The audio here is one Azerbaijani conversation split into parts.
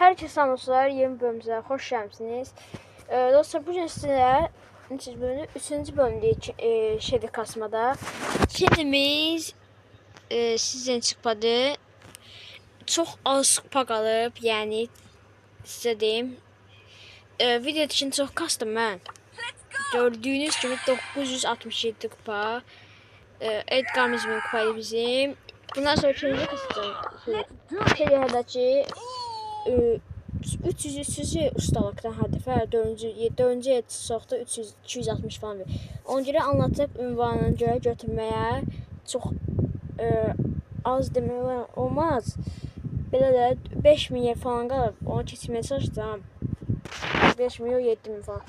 Hər kəsə salamlar, yeni bölümümüzə xoş gəlmisiniz. Dostlar, bu gün sizə üçüncü bölümdəyik şeydə kasmada. Kendimiz sizdən çıxmadı. Çox az kupa qalıb, yəni sizə deyim. Video üçün çox kastım mən. Gördüyünüz kimi 967 kupa. Edgar'ımızın kupayı bizim. Bundan sonra ikinci kasacağım. Telihədəki 300 ustalıqdan hədəfə, 4-cü yetisi soxda 260 falan verir. Ona görə anlatıb ünvanına görə götürməyə çox az demək olmaz. Belə də 5000 yer falan qalıb, onu keçməyə çalışacağım. 5000 yox, 7000 falan.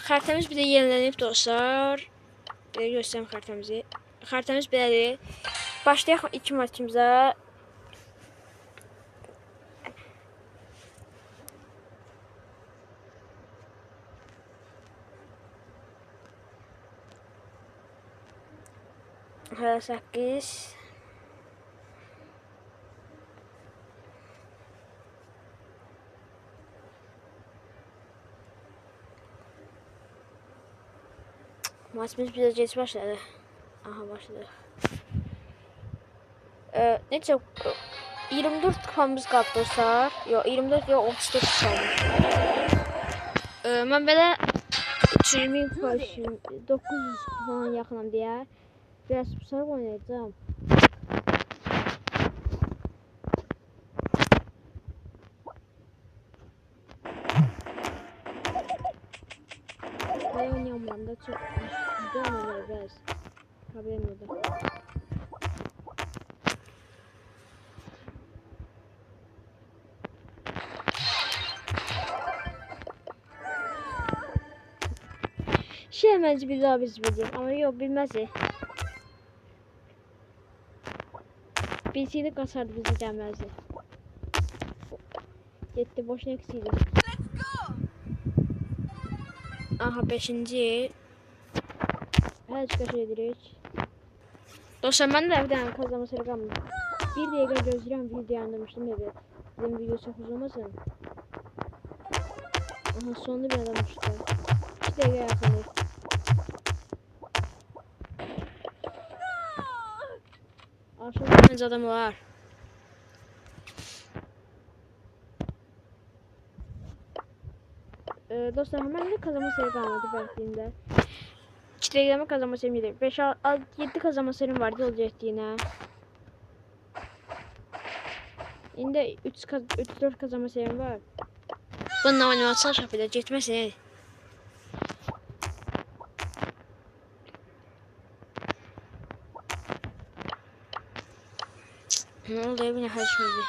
Xəritəmiz bir də yenilənib dostlar. Göstərəm xəritəmizi. Xəritəmiz belədir. Başlayaq ilk maçımıza. Hələ 8. Maçımız biraz geç başladı. Aha, başladı. Necə 24 kupamız qaldı dostlar. Yox, 24 yox, 34 kupamız. Mən belə 320 kupa üçün 900 falan yaxınam deyə biraz pusaraq oynayacağım. Ben oynayamam da çok güzel oynuyor biraz. Haberim yok. Hemencə bir daha biz bildik. Ama yok, bilməzdi. Bilseydi qaçardı, bizi gəlməzdi. 7 boşuna eksiydi. Aha, 5-ci. Hələ çıxış edirik. Dostlar, mən də bir dənə kazanma seri qalmadı. Bir dəqiqə gözləyirəm, video yandırmışdım evi. Bizim video çox uzamasın. Aha, sonunda bir adam uçdu. 2 dəqiqə yaxındır. Aşağıda bence adam var. Dostlar, hemen de kazanma seri kalmadı belirttiğinde. 2 dakikama kazanma serim yedim. 5-7 kazanma serim vardı, olacak yine. Şimdi 3-4 kazanma serim var. Bununla animasyon şapıyla gitmesin. Ne oldu evine her şey oldu.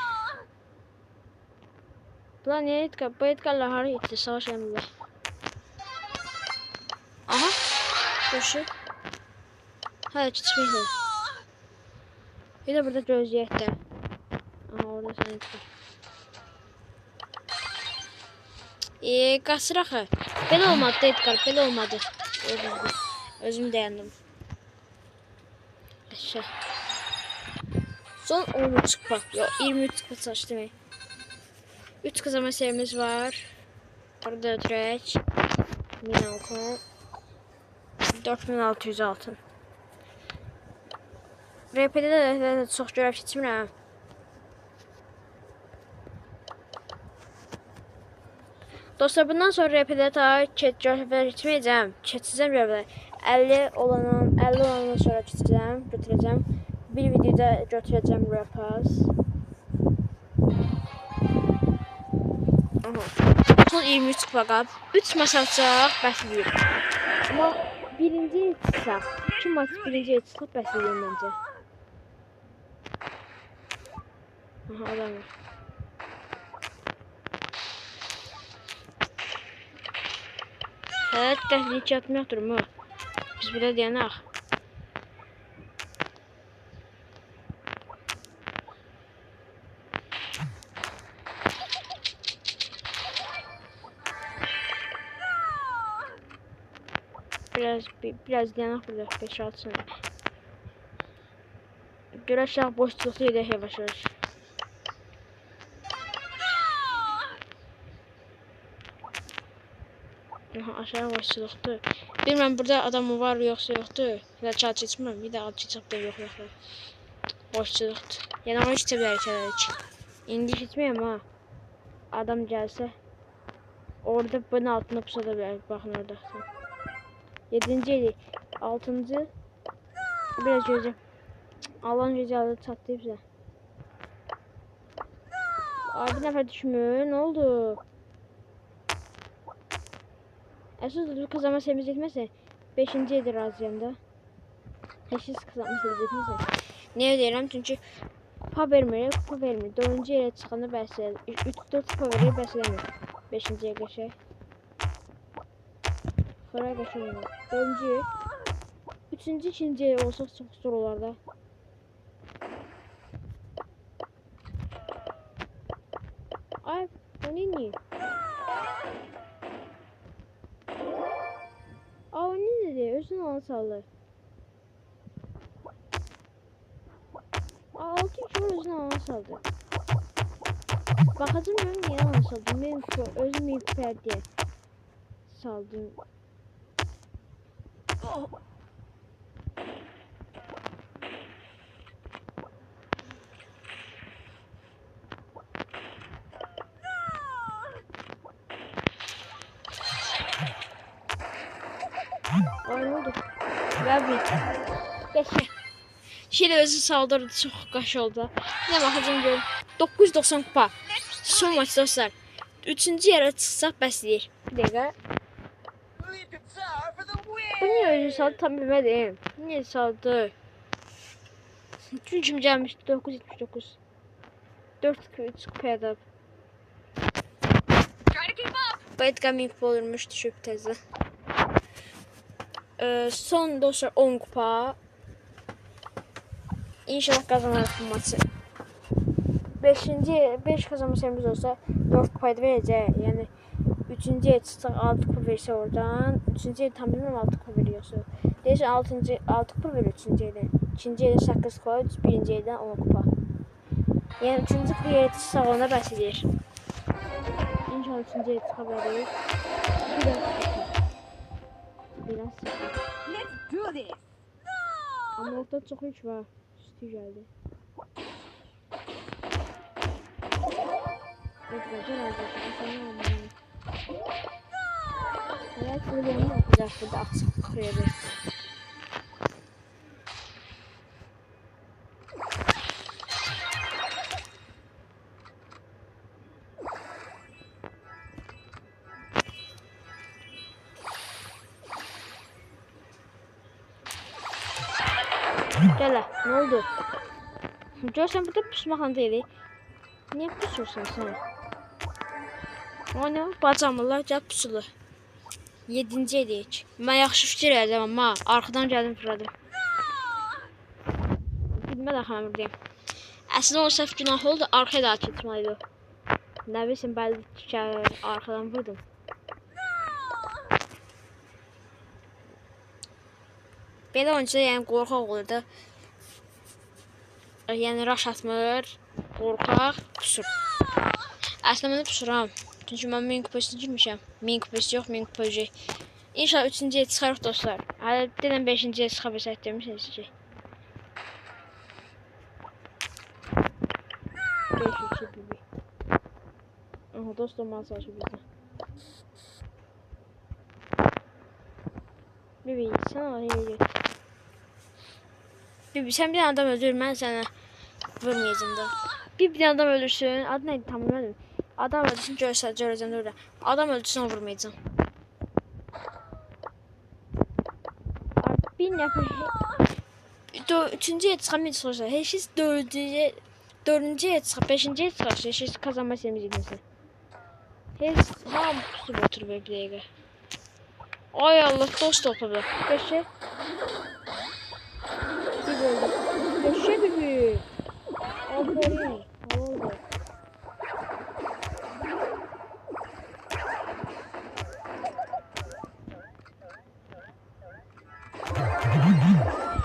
Ulan ne Edgar? Bu Edgar'la harı gitti. Savaş emri. Aha. Koşu. Hadi çitmeyle. Bir de burada gözleyekte. Aha, orada sen Edgar. Qasır axı. Belə olmadı Edgar. Belə olmadı. Özüm dayandım. Aşağı. Son 13 kupa. Yok, 23 kupa saç demek. 3 kazanma serimiz var. Orada ötürək. 1000 altın. 4600 altın. RP'de de çox görəv keçmirəm. Dostlar, bundan sonra RP'de daha görəvlər keçməyəcəm. Keçəcəm görəvlər. 50 olandan sonra keçəcəm, götürəcəm. Bir videoda götürəcəm Rapaz. Son 23 kupa qalıb. 3 maç atacaq, bəsləyir. Amma birinci çıxsaq, 2 maç birinci çıxsaq bəsləyir məncə. Aha, adam var. Evet, təhlük atmıyordur mu? Biz burada dayanaq. Biraz dayanaq burada 5-6 saniye. Görəşək boşluqda edək yavaş-yavaş. Aha, aşağı başçılıqdır. Bilmem burada adam mı var yoksa yoktur. Ya çat içmem. Bir de alt çiçekte yok yoklar. Başçılıqdır. Yəni onu içə bilərik. İndi içməyəm ha. Adam gəlsə orada bunun altına pusada bilər. Baxın orada. 7-ci eli. 6-cı. Biraz gözəm. Allah'ın güzelliği çatlayıb bizə. Ay bir nəfər düşmür. Ne oldu? Əsas da kazanma sevimiz etməsə 5-ci edir razıyam da. Heç kazanma sevimiz etməsə. Niyə deyirəm? Çünki kupa vermir, kupa vermir. 4-cü yerə çıxanda bəs 3-4 kupa verir, bəs eləmir. 5-ci yerə qəşək. Xora qəşək olur. 4-cü yer. 3-cü, 2-ci yer olsaq çox zor olar da. Ay, o neyini? Aa, o ne dedi? Özünü alan saldı. Aa, 6-2 var özünü alan saldı. Bakacağım ben niye alan saldım. Benim özüm yükper diye saldım. Oh. Ay ne oldu? Ver bir. Geçme. Şeyle özü saldırdı çok kaş oldu. Ne bakacağım görüm. 990 kupa. Son maç dostlar. 3-cü yerə çıxsaq bəsləyir. Bir dəqiqə. Bu niye öyle saldı tam bilmədim. Niye saldı? Çünkü kim gəlmiş 979. 4-3 kupaya da. Bu Edgar Mink olurmuş düşüb tezə. Son dostlar 10 kupa. İnşallah kazanırız bu maçı. 5 kazanma sayımız olsa 4 kupayı verəcək. Yəni 3-cü yer çıxsaq 6 kupa versə oradan. 3-cü yer tam bilmirəm 6 kupa veriyorsa. Deyirsən 6 kupa verir 3-cü yerdən. 2-ci yerdən 8 kupa, 1-ci yerdən 10 kupa. Yəni 3-cü yerə çıxsaq onda bəs edir. İnşallah 3-cü yerə çıxa bilərik. Biraz sıxır. Amma ortada çox yük var. Üstü gəldi. Evet, bunu yapacağız burada açık koyalım. Gel ne oldu? Görsen burada pusmaqla deyil. Niye pusursan sen? O ne? Bacamırlar, gəl pusulu. 7-ci edək. Mən yaxşı fikir edəcəm amma arxadan gəldim fırladım. Bilmə də xəmirdəyim. Əslində o səhv günah oldu, arxaya da keçməliydi. Nə bilsin, bəli arxadan vurdum. Belə oyuncuda yəni qorxaq olur da. Yəni rush atmır, qorxaq, pusur. Əslində mən pusuram. Çünki mən 1000 kupasına girmişəm. 1000 kupası yox, 1000 kupacı. İnşallah 3-cü yer çıxarıq dostlar. Hələ deyiləm 5-ci yer çıxa bilsək demişsiniz ki. 5-2 bibi. Aha dostum mən çalışır bizdə. Bibi sən oraya get. Bibi sən bir adam öldür, mən sənə vurmayacağım da. Bir adam ölürsün, adı neydi tam bilmədim. Adam öldürsün görəcəm orada. Adam öldürsün onu vurmayacağım. Bir nəfər 3-cü yer çıxa bilməyəcək olursa, heç siz 4-cü yer çıxa, 5-ci yer çıxa, heç siz kazanma sevimiz edilsin. Heç hamı pusub oturub bir dəqiqə. Ay Allah, dost topladı. Qəşək. Bir oldu. Qəşək bir. Aferin. Ne oldu?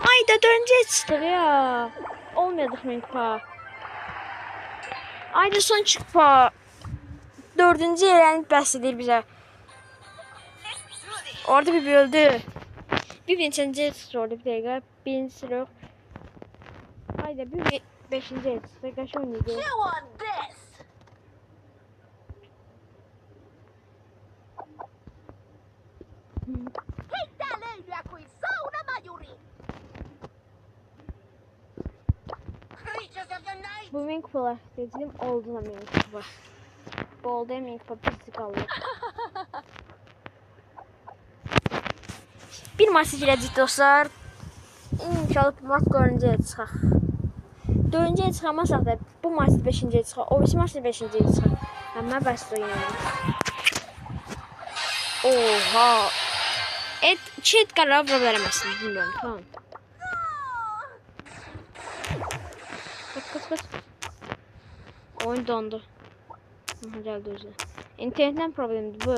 Ay da döneceğiz işte ya. Olmayadık mı kupa? Ay da son kupa. 4-cü yerə bəs edir bizə. Orada bir böldü. Bir neçinci sordu bir dakika. Birinci sıra yok. Haydi bir beşinci sıra kaç oynayacak? Bu min kupalar dedim oldu da min kupa. Bu oldu min kupa pislik kaldı. Bir maç seçiləcək dostlar. İnşallah bu maç 4-cüyə çıxaq. 4-cüyə çıxamazsaq da bu maç 5-ciyə çıxaq. O birisi maç da 5-ciyə çıxaq. Mən bəs oynayacağım. Oha. Çet qara vura bilərəməsin. Bilmirəm, tamam. Kaç. Oyun dondu. Aha, geldi özü. İnternetten problemdi bu.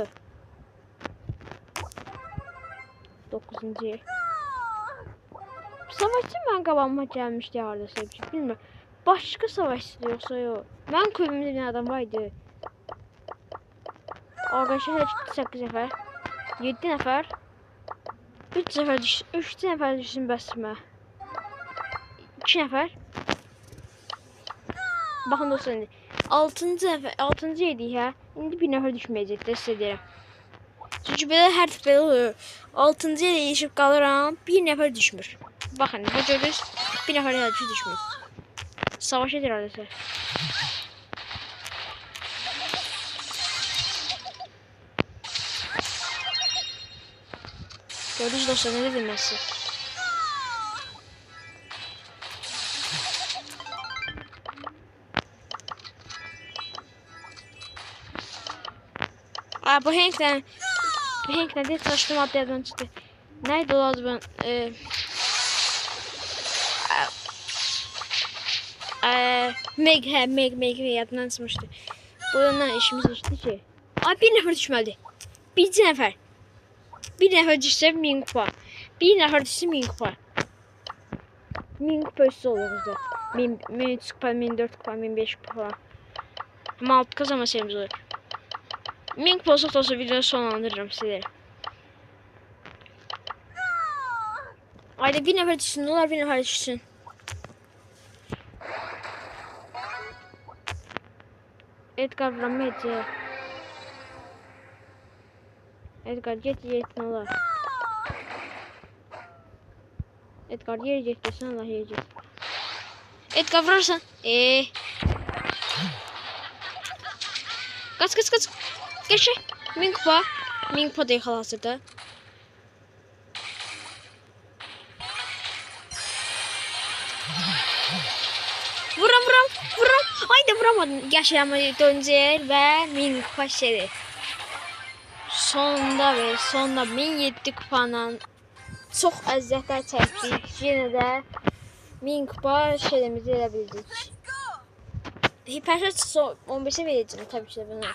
9. Savaşçı ben qabağıma gəlmişdi hardasa bir şey bilmirəm. Başqa savaşçı yoksa yok. Mən köyümdə bir adam vardı. Arkadaşlar 8 nəfər. 7 nəfər. 3 nəfər düşsün bəsmə. 2 nəfər. Baxın dostlar indi. 6-cı yedik hə. İndi bir nəfər düşməyəcək də sizə deyirəm. Çünki belə hər dəfə belə olur. 6-cı yerə yetişib qalıram, bir nəfər düşmür. Baxın, bu görürüz, bir nəfər hələ düşmür. Savaş edir adəsə. Gördünüz dostlar, nə dedim mən sizə? Bu Hank'den de çalıştığım adlardan çıktı. Neydi o adı ben? Meg yadından çıkmıştı. Bununla işimiz düştü ki. Bir nefer düşmedi. Bir nefer. Bir nefer düşse 1000 kupa. Bir nefer düşse 1000 kupa. 1000 kupa üstü oluyor bizde. 1003 kupa, 1004 kupa, 1005 kupa falan. Ama alt kazanma serimiz oluyor. 1000 kupa olsa videoyu sonlandırırım size. Ayda bir nefer düşsün, dolar bir nefer düşsün. Edgar vuramıyor. Edgar get dolar. Edgar yiyecek desin Allah yiyecek. Edgar vurursan. Kaç. Geç. 1000 kupa. 1000 kupa değil hazırda. Vuram. Haydi vuramadım. Yaşayama dönecek ve 1000 kupa şeydi. Sonda 1007 kupanın çok əziyyətlər çəkdik. Yenə də 1000 kupa şeyimizi elə bildik. Hiperşat 15'e vereceğim tabii ki de bunu.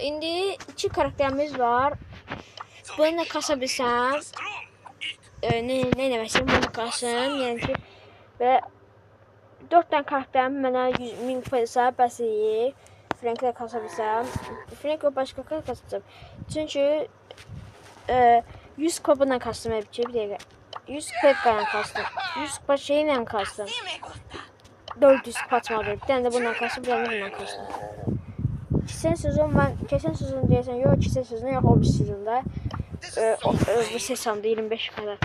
İndi 2 karakterimiz var. Bunu kasabilsem. Ne demeksin? Bunu kasım. Yani ki ve 4 tane karakterim mənə 1000 kupa hesab bəs iyi. Frank'le kasabilsem. Frank'le başka kasacağım. Çünkü 100 kupadan kastım hep bir dakika. 100 kupadan kastım. 100 kupa şeyle kastım. 400 kupa atmadı. Bir tane de bundan kastım, bir tane de bundan kastım. Keçən sezon deyəsən, yox, keçən sezon yox, o bir sezonda. Bu hesabda 25 kupada.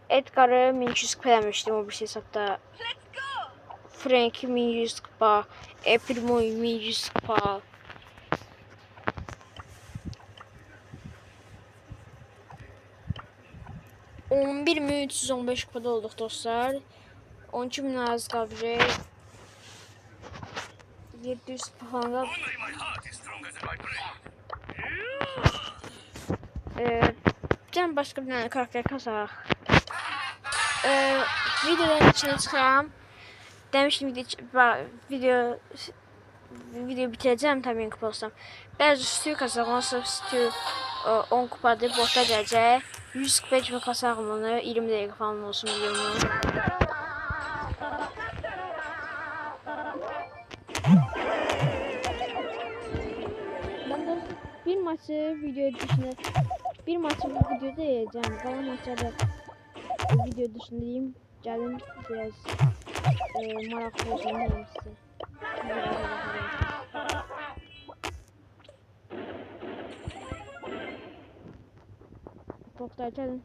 Edgar'ı 1200 kupa eləmişdim o bir hesabda. Frank 1100 kupa, Primo 1100 kupa. $11.315 kupada olduk dostlar. 12.000 az qalacaq. 700 falan qalıb. Can başqa bir tane karakter kasaq. Videoların içine çıxıram. Demiştim video bitirəcəm tabii kupa olsam. Bəzi stüyü kasaq, ondan stüyü 10 kupadır, botda gələcək. 100 kupa kimi kasaq bunu, 20 dəqiqə falan olsun videomu. Ben de bir maç maçı video dışında bir maçı bu videoda yiyeceğim. Kalan maçlarda video dışında diyeyim. Gelin biraz maraklı olsun diyeyim size. Toklar gelin.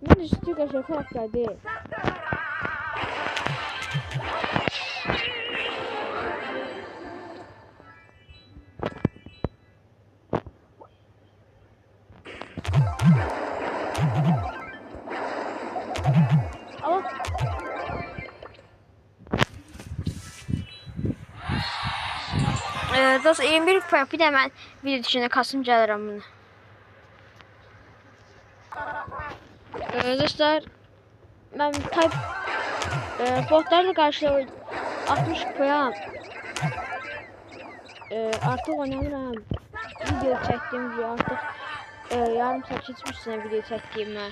Ben de sütü kaşığı karakter değil. Ama dostlar 21 kupa bir de ben video dışında kasım gelirim bunu. Dostlar ben type botlarla karşı 60 kupaya artık oynamıram. Video çektiğim video artık yarım saat geçmişsine video çektiğim ben.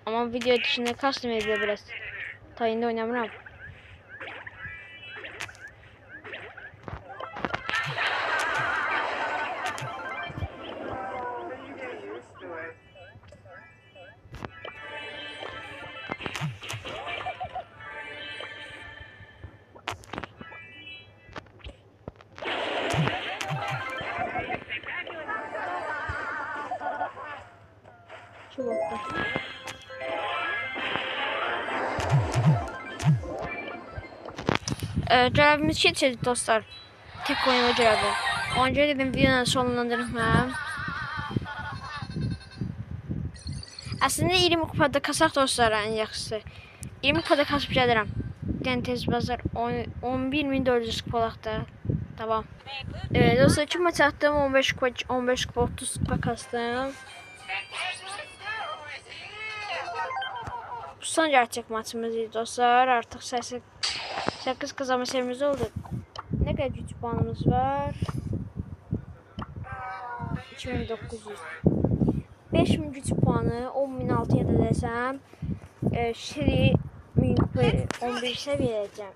Ama video dışında custom ediyor biraz. Tayında oynamıram. Şu botta. Görevimiz keçirdi dostlar. Tek oynama görevi. Onca dedim videonun sonlandırmam. Aslında 20 kupada kasaq dostlar en yaxşısı. 20 kupada kasıb gəlirəm. Yəni tez bazar 11.400 kupalaqda. Tamam. Dostlar 2 maç attım. 15 kupa 30 kupa kastım. Bu son gerçek maçımızdı dostlar. Artık 8 kazanma serimiz oldu. Ne kadar güç puanımız var? 2900. 5000 güç puanı 10.006 da desem Şiri 11 seviyeceğim.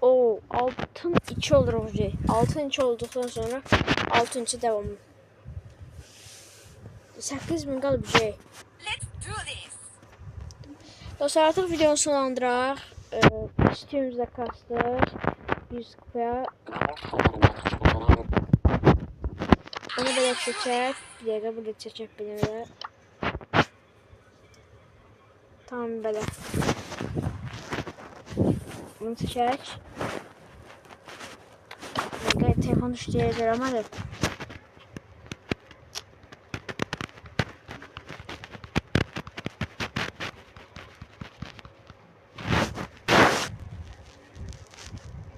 O altın 2 olur hoca. Altın 2 olduktan sonra altın 2 devam. 8000 qalıb şey. Dostlar artıq videonu sonlandıraq. İstəyimizdə kastıq. 100 kupaya. Onu belə çəkək. Bir dəqiqə burada çəkək belə. Tamam belə. Bunu çəkək. Telefon düşdüyə görə mədir.